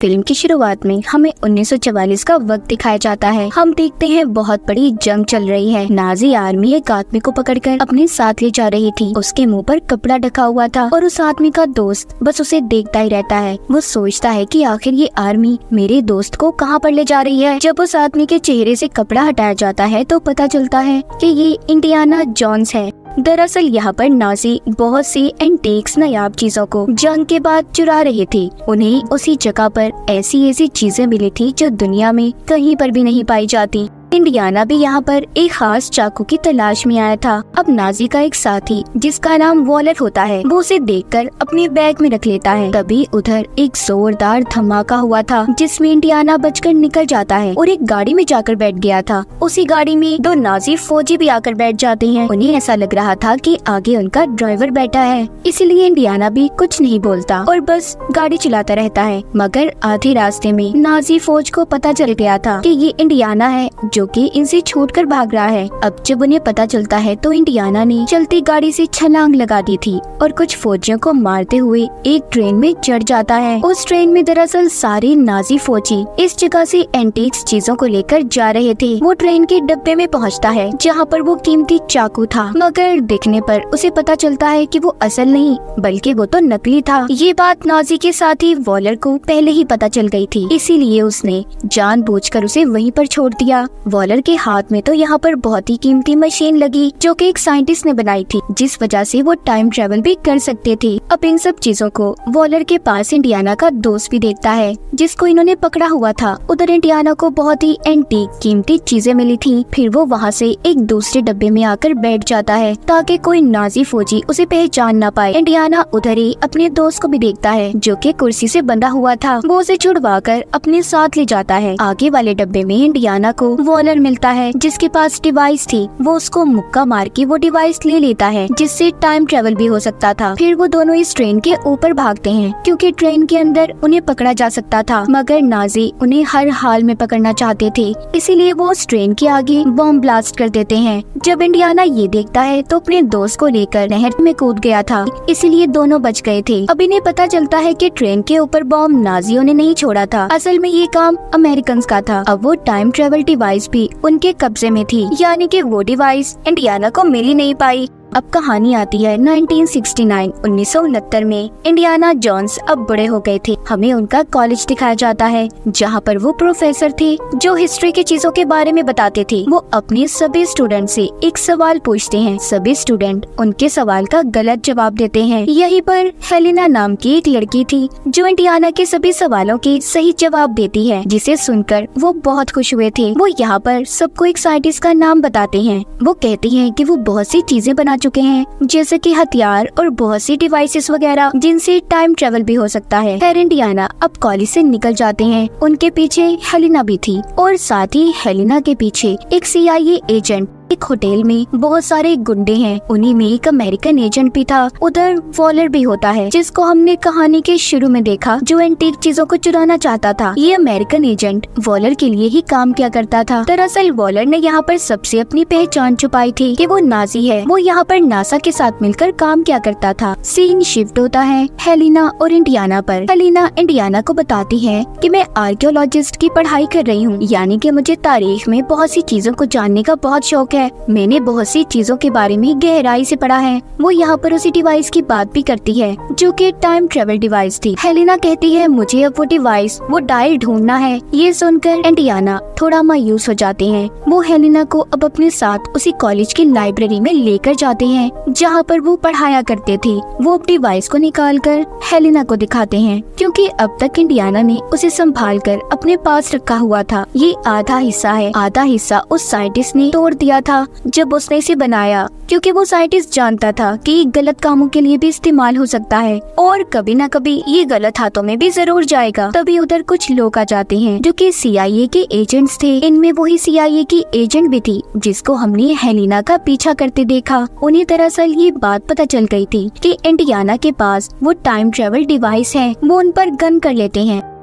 Film की शुरुआत में हमें 1944 का वक्त दिखाया जाता है। हम देखते हैं बहुत बड़ी जंग चल रही है। नाजी आर्मी एक आदमी को पकड़कर अपने साथ ले जा रही थी। उसके मुंह पर कपड़ा ढका हुआ था और उस आदमी का दोस्त बस उसे देखता ही रहता है। वो सोचता है कि आखिर ये आर्मी मेरे दोस्त को कहाँ पर ले जा रही है। जब उस आदमी के चेहरे से कपड़ा हटाया जाता है तो पता चलता है कि ये इंडियाना जोन्स है। दरअसल यहाँ पर नाजी बहुत सी एंटीक्स नायाब चीजों को जंग के बाद चुरा रहे थे। उन्हें उसी जगह पर ऐसी चीजें मिली थी जो दुनिया में कहीं पर भी नहीं पाई जाती। इंडियाना भी यहाँ पर एक खास चाकू की तलाश में आया था। अब नाजी का एक साथी जिसका नाम वॉलर होता है, वो उसे देखकर अपने बैग में रख लेता है। तभी उधर एक जोरदार धमाका हुआ था जिसमें इंडियाना बचकर निकल जाता है और एक गाड़ी में जाकर बैठ गया था। उसी गाड़ी में दो नाजी फौजी भी आकर बैठ जाते हैं। उन्हें ऐसा लग रहा था कि आगे उनका ड्राइवर बैठा है, इसलिए इंडियाना भी कुछ नहीं बोलता और बस गाड़ी चलाता रहता है। मगर आधे रास्ते में नाजी फौज को पता चल गया था कि ये इंडियाना है जो कि इनसे छूटकर भाग रहा है। अब जब उन्हें पता चलता है तो इंडियाना ने चलती गाड़ी से छलांग लगा दी थी और कुछ फौजियों को मारते हुए एक ट्रेन में चढ़ जाता है। उस ट्रेन में दरअसल सारे नाजी फौजी इस जगह से एंटीक्स चीजों को लेकर जा रहे थे। वो ट्रेन के डब्बे में पहुंचता है जहां पर वो कीमती चाकू था, मगर दिखने पर उसे पता चलता है कि वो असल नहीं बल्कि वो तो नकली था। ये बात नाजी के साथी वॉलर को पहले ही पता चल गई थी, इसीलिए उसने जानबूझकर उसे वहीं पर छोड़ दिया। वॉलर के हाथ में तो यहाँ पर बहुत ही कीमती मशीन लगी जो कि एक साइंटिस्ट ने बनाई थी, जिस वजह से वो टाइम ट्रेवल भी कर सकते थे। अब इन सब चीजों को वॉलर के पास इंडियाना का दोस्त भी देखता है जिसको इन्होंने पकड़ा हुआ था। उधर इंडियाना को बहुत ही एंटीक कीमती चीजें मिली थी। फिर वो वहाँ से एक दूसरे डब्बे में आकर बैठ जाता है ताकि कोई नाजी फौजी उसे पहचान ना पाए। इंडियाना उधर ही अपने दोस्त को भी देखता है जो कि कुर्सी से बंधा हुआ था। वो उसे छुड़वा कर अपने साथ ले जाता है। आगे वाले डब्बे में इंडियाना को वॉलर मिलता है जिसके पास डिवाइस थी। वो उसको मुक्का मार के वो डिवाइस ले लेता है जिससे टाइम ट्रेवल भी हो सकता था। फिर वो दोनों इस ट्रेन के ऊपर भागते हैं क्योंकि ट्रेन के अंदर उन्हें पकड़ा जा सकता था, मगर नाजी उन्हें हर हाल में पकड़ना चाहते थे, इसीलिए वो उस ट्रेन के आगे बॉम्ब ब्लास्ट कर देते हैं। जब इंडियाना ये देखता है तो अपने दोस्त को लेकर नहर में कूद गया था, इसीलिए दोनों बच गए थे। अब इन्हें पता चलता है कि ट्रेन के ऊपर बॉम्ब नाजियों ने नहीं छोड़ा था, असल में ये काम अमेरिकन का था। अब वो टाइम ट्रेवल डिवाइस भी उनके कब्जे में थी, यानी कि वो डिवाइस इंडियाना को मिल ही नहीं पाई। अब कहानी आती है 1969 में। इंडियाना जोन्स अब बड़े हो गए थे। हमें उनका कॉलेज दिखाया जाता है जहाँ पर वो प्रोफेसर थे जो हिस्ट्री की चीजों के बारे में बताते थे। वो अपने सभी स्टूडेंट से एक सवाल पूछते हैं। सभी स्टूडेंट उनके सवाल का गलत जवाब देते हैं। यहीं पर हेलेना नाम की एक लड़की थी जो इंडियाना के सभी सवालों के सही जवाब देती है, जिसे सुनकर वो बहुत खुश हुए थे। वो यहाँ पर सबको एक साइंटिस्ट का नाम बताते हैं। वो कहती है कि वो बहुत सी चीजें बना चुके हैं, जैसे कि हथियार और बहुत सी डिवाइसेस वगैरह जिनसे टाइम ट्रेवल भी हो सकता है। खैर इंडियाना अब कॉलेज से निकल जाते हैं। उनके पीछे हेलेना भी थी और साथ ही हेलेना के पीछे एक CIA एजेंट। एक होटल में बहुत सारे गुंडे हैं, उन्हीं में एक अमेरिकन एजेंट भी था। उधर वॉलर भी होता है जिसको हमने कहानी के शुरू में देखा, जो एंटीक चीजों को चुराना चाहता था। ये अमेरिकन एजेंट वॉलर के लिए ही काम किया करता था। दरअसल वॉलर ने यहाँ पर सबसे अपनी पहचान छुपाई थी कि वो नाजी है। वो यहाँ पर नासा के साथ मिलकर काम किया करता था। सीन शिफ्ट होता है हेलेना और इंडियाना पर। हेलेना इंडियाना को बताती है कि मैं आर्कियोलॉजिस्ट की पढ़ाई कर रही हूँ, यानी कि मुझे तारीख में बहुत सी चीजों को जानने का बहुत शौक है। मैंने बहुत सी चीजों के बारे में गहराई से पढ़ा है। वो यहाँ पर उसी डिवाइस की बात भी करती है जो कि टाइम ट्रेवल डिवाइस थी। हेलेना कहती है मुझे अब वो डिवाइस, वो डायल ढूंढना है। ये सुनकर इंडियाना थोड़ा मायूस हो जाते हैं। वो हेलेना को अब अपने साथ उसी कॉलेज की लाइब्रेरी में लेकर जाते हैं जहाँ पर वो पढ़ाया करते थे। वो अब डिवाइस को निकाल कर हेलेना को दिखाते हैं क्योंकि अब तक इंडियाना ने उसे संभाल कर अपने पास रखा हुआ था। ये आधा हिस्सा है, आधा हिस्सा उस साइंटिस्ट ने तोड़ दिया था जब उसने इसे बनाया, क्योंकि वो साइंटिस्ट जानता था कि ये गलत कामों के लिए भी इस्तेमाल हो सकता है और कभी न कभी ये गलत हाथों में भी जरूर जाएगा। तभी उधर कुछ लोग आ जाते हैं जो कि CIA के एजेंट्स थे। इनमें वही CIA की एजेंट भी थी जिसको हमने हेलेना का पीछा करते देखा। उन्हें दरअसल ये बात पता चल गई थी कि इंडियाना के पास वो टाइम ट्रेवल डिवाइस है। वो उन पर गन कर लेते हैं।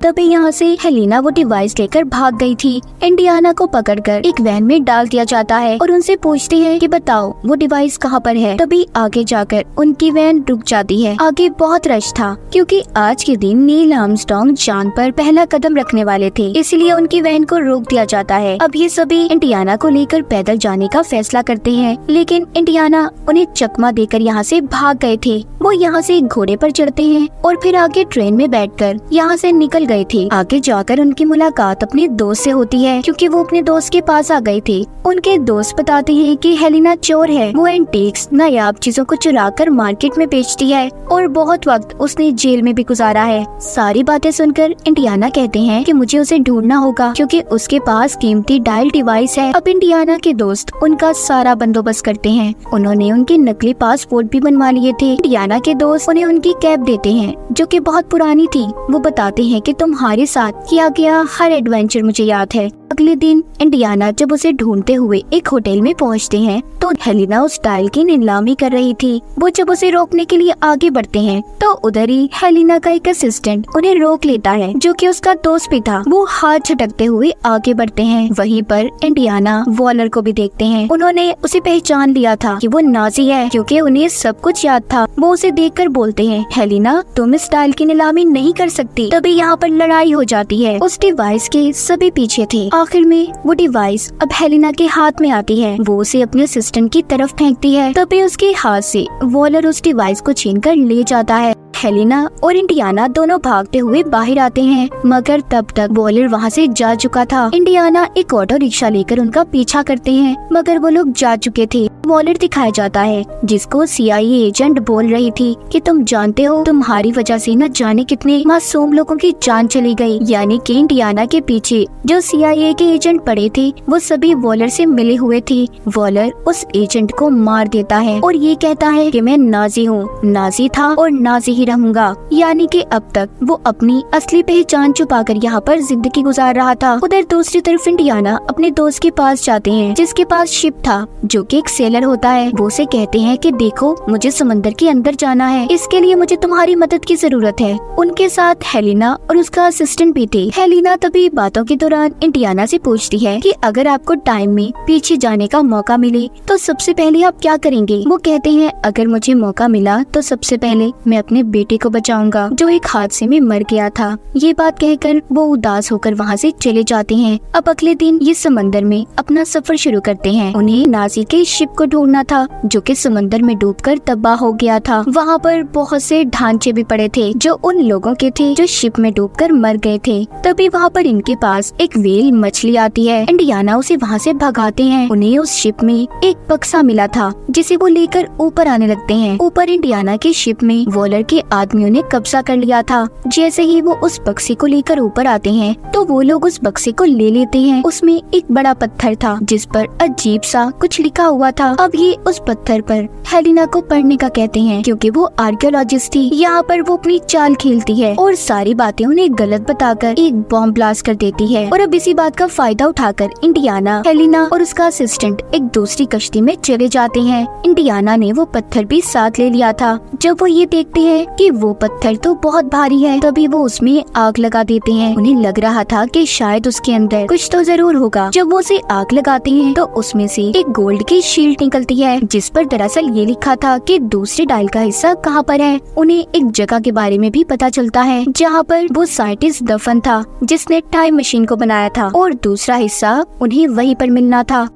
तभी यहाँ से हेलिना वो डिवाइस लेकर भाग गई थी। इंडियाना को पकड़कर एक वैन में डाल दिया जाता है और उनसे पूछते हैं कि बताओ वो डिवाइस कहाँ पर है। तभी आगे जाकर उनकी वैन रुक जाती है। आगे बहुत रश था क्योंकि आज के दिन नील आर्मस्ट्रांग चांद पर पहला कदम रखने वाले थे, इसलिए उनकी वैन को रोक दिया जाता है। अब ये सभी इंडियाना को लेकर पैदल जाने का फैसला करते हैं, लेकिन इंडियाना उन्हें चकमा देकर यहाँ से भाग गए थे। वो यहाँ से घोड़े पर चढ़ते हैं और फिर आगे ट्रेन में बैठकर यहाँ से निकल गए थे। आगे जाकर उनकी मुलाकात अपने दोस्त से होती है क्योंकि वो अपने दोस्त के पास आ गए थे। उनके दोस्त बताते हैं कि हेलिना चोर है, वो एंटीक्स नायाब चीजों को चुराकर मार्केट में बेचती है और बहुत वक्त उसने जेल में भी गुजारा है। सारी बातें सुनकर इंडियाना कहते हैं कि मुझे उसे ढूंढना होगा क्योंकि उसके पास कीमती डायल डिवाइस है। अब इंडियाना के दोस्त उनका सारा बंदोबस्त करते हैं। उन्होंने उनके नकली पासपोर्ट भी बनवा लिए थे। इंडियाना के दोस्त उन्हें उनकी कैब देते हैं जो कि बहुत पुरानी थी। वो बताते हैं कि तुम्हारे साथ किया गया हर एडवेंचर मुझे याद है। अगले दिन इंडियाना जब उसे ढूंढते हुए एक होटल में पहुंचते हैं तो हेलिना उस डायल की नीलामी कर रही थी। वो जब उसे रोकने के लिए आगे बढ़ते हैं तो उधर ही हेलिना का एक असिस्टेंट उन्हें रोक लेता है जो कि उसका दोस्त भी था। वो हाथ झटकते हुए आगे बढ़ते हैं। वहीं पर इंडियाना वॉलर को भी देखते हैं। उन्होंने उसे पहचान लिया था कि वो नाजी है क्योंकि उन्हें सब कुछ याद था। वो उसे देखकर बोलते हैं, हेलिना तुम इस डायल की नीलामी नहीं कर सकती। तभी यहाँ पर लड़ाई हो जाती है। उस डिवाइस के सभी पीछे थे। आखिर में वो डिवाइस अब हेलिना के हाथ में आती है। वो उसे अपने असिस्टेंट की तरफ फेंकती है। तभी उसके हाथ से वॉलर उस डिवाइस को छीनकर ले जाता है। हेलिना और इंडियाना दोनों भागते हुए बाहर आते हैं, मगर तब तक वॉलर वहाँ से जा चुका था। इंडियाना एक ऑटो रिक्शा लेकर उनका पीछा करते हैं, मगर वो लोग जा चुके थे। वॉलर दिखाया जाता है जिसको CIA एजेंट बोल रही थी कि तुम जानते हो तुम्हारी वजह से न जाने कितने मासूम लोगों की जान चली गई। यानी कि इंडियाना के पीछे जो CIA के एजेंट पड़े थे वो सभी वॉलर से मिले हुए थे। वॉलर उस एजेंट को मार देता है और ये कहता है कि मैं नाजी हूँ, नाजी था और नाजी ही रहूंगा। यानी कि अब तक वो अपनी असली पहचान छुपाकर यहाँ पर जिंदगी गुजार रहा था। उधर दूसरी तरफ इंडियाना अपने दोस्त के पास जाते हैं जिसके पास शिप था जो कि एक सेलर होता है। वो उसे कहते हैं कि देखो मुझे समंदर के अंदर जाना है, इसके लिए मुझे तुम्हारी मदद की जरूरत है। उनके साथ हेलिना और उसका असिस्टेंट भी थे। हेलिना तभी बातों के दौरान इंडियाना से पूछती है कि अगर आपको टाइम में पीछे जाने का मौका मिले तो सबसे पहले आप क्या करेंगे। वो कहते हैं अगर मुझे मौका मिला तो सबसे पहले मैं अपने बेटे को बचाऊंगा जो एक हादसे में मर गया था। ये बात कहकर वो उदास होकर वहाँ से चले जाते हैं। अब अगले दिन ये समंदर में अपना सफर शुरू करते हैं। उन्हें नाजी के शिप को ढूंढना था जो कि समंदर में डूबकर तबाह हो गया था। वहाँ पर बहुत से ढांचे भी पड़े थे जो उन लोगों के थे जो शिप में डूबकर मर गए थे। तभी वहाँ पर इनके पास एक व्हेल मछली आती है। इंडियाना उसे वहाँ से भगाते हैं। उन्हें उस शिप में एक बक्सा मिला था जिसे वो लेकर ऊपर आने लगते हैं। ऊपर इंडियाना के शिप में वॉलर के आदमियों ने कब्जा कर लिया था। जैसे ही वो उस बक्से को लेकर ऊपर आते हैं तो वो लोग उस बक्से को ले लेते हैं। उसमें एक बड़ा पत्थर था जिस पर अजीब सा कुछ लिखा हुआ था। अब ये उस पत्थर पर हेलिना को पढ़ने का कहते हैं क्योंकि वो आर्कियोलॉजिस्ट थी। यहाँ पर वो अपनी चाल खेलती है और सारी बातें उन्हें गलत बताकर एक बॉम्ब ब्लास्ट कर देती है। और अब इसी बात का फायदा उठाकर इंडियाना, हेलिना और उसका असिस्टेंट एक दूसरी कश्ती में चले जाते हैं। इंडियाना ने वो पत्थर भी साथ ले लिया था। जब वो ये देखते हैं कि वो पत्थर तो बहुत भारी है तभी वो उसमें आग लगा देते हैं। उन्हें लग रहा था कि शायद उसके अंदर कुछ तो जरूर होगा। जब वो उसे आग लगाते हैं तो उसमें से एक गोल्ड की शील्ड निकलती है जिस पर दरअसल ये लिखा था कि दूसरे डायल का हिस्सा कहाँ पर है। उन्हें एक जगह के बारे में भी पता चलता है जहाँ पर वो साइंटिस्ट दफन था जिसने टाइम मशीन को बनाया था और दूसरा हिस्सा उन्हें वहीं पर मिलना था।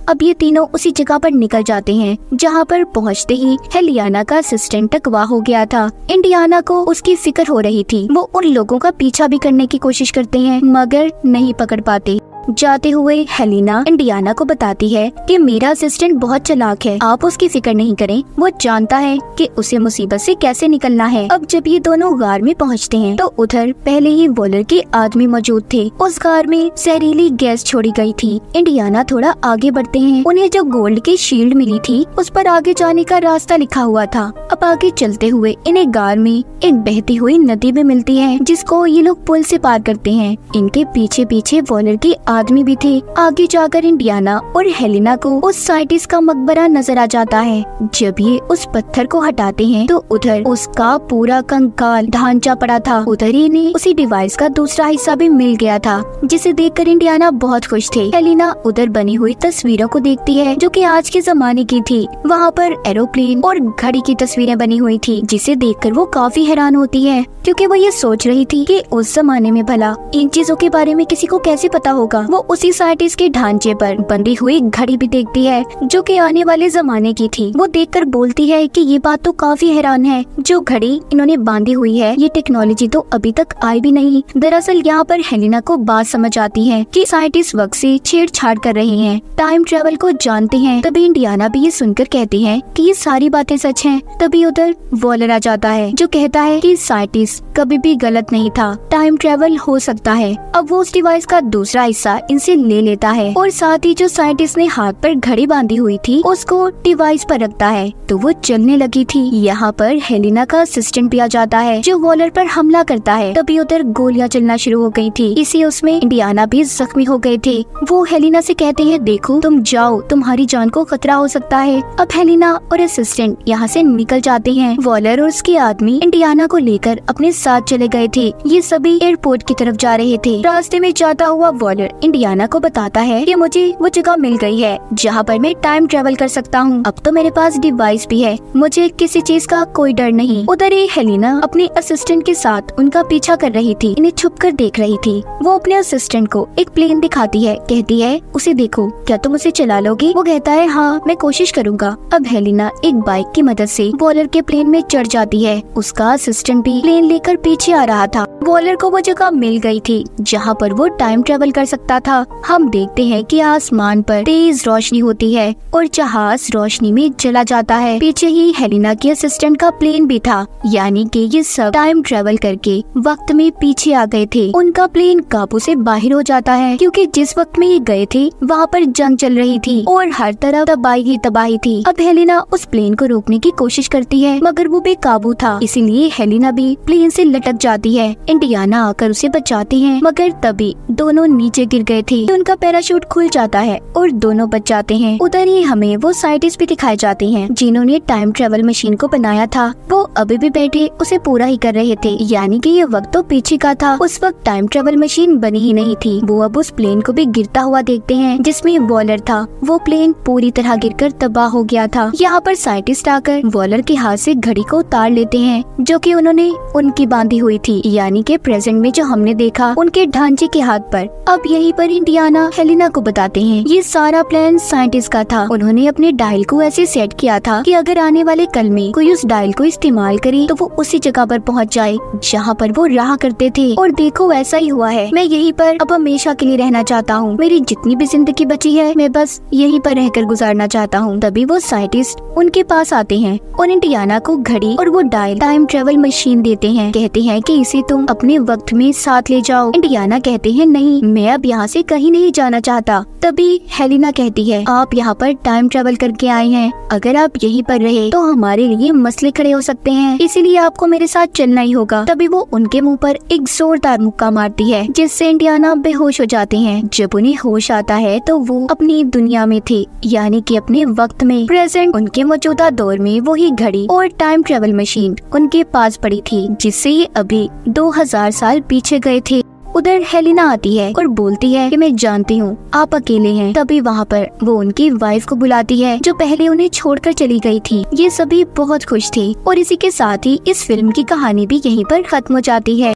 अब ये तीनों उसी जगह पर निकल जाते हैं जहाँ पर पहुँचते ही हेलियाना का असिस्टेंट अगवा हो गया था। इंडियाना को उसकी फिक्र हो रही थी। वो उन लोगों का पीछा भी करने की कोशिश करते हैं मगर नहीं पकड़ पाते। जाते हुए हेलिना इंडियाना को बताती है कि मेरा असिस्टेंट बहुत चालाक है, आप उसकी फिक्र नहीं करें, वो जानता है कि उसे मुसीबत से कैसे निकलना है। अब जब ये दोनों गार में पहुंचते हैं तो उधर पहले ही वॉलर के आदमी मौजूद थे। उस गार में जहरीली गैस छोड़ी गई थी। इंडियाना थोड़ा आगे बढ़ते हैं। उन्हें जो गोल्ड की शील्ड मिली थी उस पर आगे जाने का रास्ता लिखा हुआ था। अब आगे चलते हुए इन्हें गार में एक बहती हुई नदी भी मिलती है जिसको ये लोग पुल से पार करते हैं। इनके पीछे पीछे वॉलर के आदमी भी थे। आगे जाकर इंडियाना और हेलिना को उस साइंटिस्ट का मकबरा नजर आ जाता है। जब ये उस पत्थर को हटाते हैं तो उधर उसका पूरा कंकाल ढांचा पड़ा था। उधर ही इन्हें उसी डिवाइस का दूसरा हिस्सा भी मिल गया था, जिसे देखकर इंडियाना बहुत खुश थे। हेलिना उधर बनी हुई तस्वीरों को देखती है जो कि आज के जमाने की थी। वहाँ पर एरोप्लेन और घड़ी की तस्वीरें बनी हुई थी, जिसे देखकर वो काफी हैरान होती है, क्योंकि वो ये सोच रही थी कि उस जमाने में भला इन चीजों के बारे में किसी को कैसे पता होगा। वो उसी साइंटिस्ट के ढांचे पर बंधी हुई घड़ी भी देखती है जो कि आने वाले जमाने की थी। वो देखकर बोलती है कि ये बात तो काफी हैरान है, जो घड़ी इन्होंने बांधी हुई है ये टेक्नोलॉजी तो अभी तक आई भी नहीं। दरअसल यहाँ पर हेलिना को बात समझ आती है कि साइंटिस्ट वक्त से छेड़छाड़ कर रहे हैं, टाइम ट्रेवल को जानते हैं। तभी इंडियाना भी ये सुनकर कहती है कि ये सारी बातें सच हैं। तभी उधर वॉलर आ जाता है जो कहता है कि साइंटिस्ट कभी भी गलत नहीं था, टाइम ट्रेवल हो सकता है। अब वो उस डिवाइस का दूसरा हिस्सा इनसे ले लेता है और साथ ही जो साइंटिस्ट ने हाथ पर घड़ी बांधी हुई थी उसको डिवाइस पर रखता है तो वो चलने लगी थी। यहाँ पर हेलिना का असिस्टेंट भी आ जाता है जो वॉलर पर हमला करता है। तभी उधर गोलियां चलना शुरू हो गई थी, इसी उसमें इंडियाना भी जख्मी हो गए थे। वो हेलिना से कहते हैं देखो तुम जाओ, तुम्हारी जान को खतरा हो सकता है। अब हेलिना और असिस्टेंट यहाँ से निकल जाते हैं। वॉलर और उसके आदमी इंडियाना को लेकर अपने साथ चले गए थे। ये सभी एयरपोर्ट की तरफ जा रहे थे। रास्ते में जाता हुआ वॉलर इंडियाना को बताता है कि मुझे वो जगह मिल गई है जहाँ पर मैं टाइम ट्रेवल कर सकता हूँ। अब तो मेरे पास डिवाइस भी है, मुझे किसी चीज का कोई डर नहीं। उधर ही हेलिना अपने असिस्टेंट के साथ उनका पीछा कर रही थी, इन्हें छुपकर देख रही थी। वो अपने असिस्टेंट को एक प्लेन दिखाती है, कहती है उसे देखो, क्या तुम उसे चला लोगे? वो कहता है हाँ मैं कोशिश करूँगा। अब हेलिना एक बाइक की मदद से वॉलर के प्लेन में चढ़ जाती है। उसका असिस्टेंट भी प्लेन लेकर पीछे आ रहा था। वॉलर को वो जगह मिल गई थी जहाँ पर वो टाइम ट्रेवल कर सकता था। हम देखते हैं कि आसमान पर तेज रोशनी होती है और जहाज रोशनी में चला जाता है। पीछे ही हेलिना के असिस्टेंट का प्लेन भी था, यानी कि ये सब टाइम ट्रेवल करके वक्त में पीछे आ गए थे। उनका प्लेन काबू से बाहर हो जाता है क्योंकि जिस वक्त में ये गए थे वहाँ पर जंग चल रही थी और हर तरफ तबाही ही तबाही थी। अब हेलिना उस प्लेन को रोकने की कोशिश करती है मगर वो बेकाबू था, इसीलिए हेलिना भी प्लेन से लटक जाती है। इंडियाना आकर उसे बचाते हैं मगर तभी दोनों नीचे गिर गए थे। उनका पैराशूट खुल जाता है और दोनों बच जाते हैं। उधर ही हमें वो साइंटिस्ट भी दिखाए जाते हैं जिन्होंने टाइम ट्रेवल मशीन को बनाया था। वो अभी भी बैठे उसे पूरा ही कर रहे थे, यानी कि ये वक्त तो पीछे का था। उस वक्त टाइम ट्रेवल मशीन बनी ही नहीं थी। वो अब उस प्लेन को भी गिरता हुआ देखते हैं जिसमें वॉलर था। वो प्लेन पूरी तरह गिरकर तबाह हो गया था। यहाँ पर साइंटिस्ट आकर वॉलर के हाथ से घड़ी को उतार लेते हैं जो कि उन्होंने उनकी बांधी हुई थी, यानी कि प्रेजेंट में जो हमने देखा उनके ढांचे के हाथ पर। अब यहीं पर इंडियाना हेलिना को बताते हैं ये सारा प्लान साइंटिस्ट का था। उन्होंने अपने डायल को ऐसे सेट किया था कि अगर आने वाले कल में कोई उस डायल को इस्तेमाल करे तो वो उसी जगह पर पहुंच जाए जहां पर वो रहा करते थे। और देखो वैसा ही हुआ है। मैं यहीं पर अब हमेशा के लिए रहना चाहता हूँ। मेरी जितनी भी जिंदगी बची है मैं बस यहीं पर रहकर गुजारना चाहता हूँ। तभी वो साइंटिस्ट उनके पास आते हैं और इंडियाना को घड़ी और वो डायल टाइम ट्रेवल मशीन देते हैं। कहते हैं कि इसे तुम अपने वक्त में साथ ले जाओ। इंडियाना कहते हैं नहीं, मैं अब यहाँ से कहीं नहीं जाना चाहता। तभी हेलिना कहती है आप यहाँ पर टाइम ट्रेवल करके आए हैं, अगर आप यहीं पर रहे तो हमारे लिए मसले खड़े हो सकते हैं, इसीलिए आपको मेरे साथ चलना ही होगा। तभी वो उनके मुंह पर एक जोरदार मुक्का मारती है जिससे इंडियाना बेहोश हो जाते हैं। जब उन्हें होश आता है तो वो अपनी दुनिया में थे, यानी कि अपने वक्त में प्रेजेंट उनके मौजूदा दौर में वही घड़ी और टाइम ट्रेवल मशीन उनके पास पड़ी थी जिससे ये अभी 2000 साल पीछे गए थे। उधर हेलिना आती है और बोलती है कि मैं जानती हूँ आप अकेले हैं। तभी वहाँ पर वो उनकी वाइफ को बुलाती है जो पहले उन्हें छोड़कर चली गई थी। ये सभी बहुत खुश थे और इसी के साथ ही इस फिल्म की कहानी भी यहीं पर खत्म हो जाती है।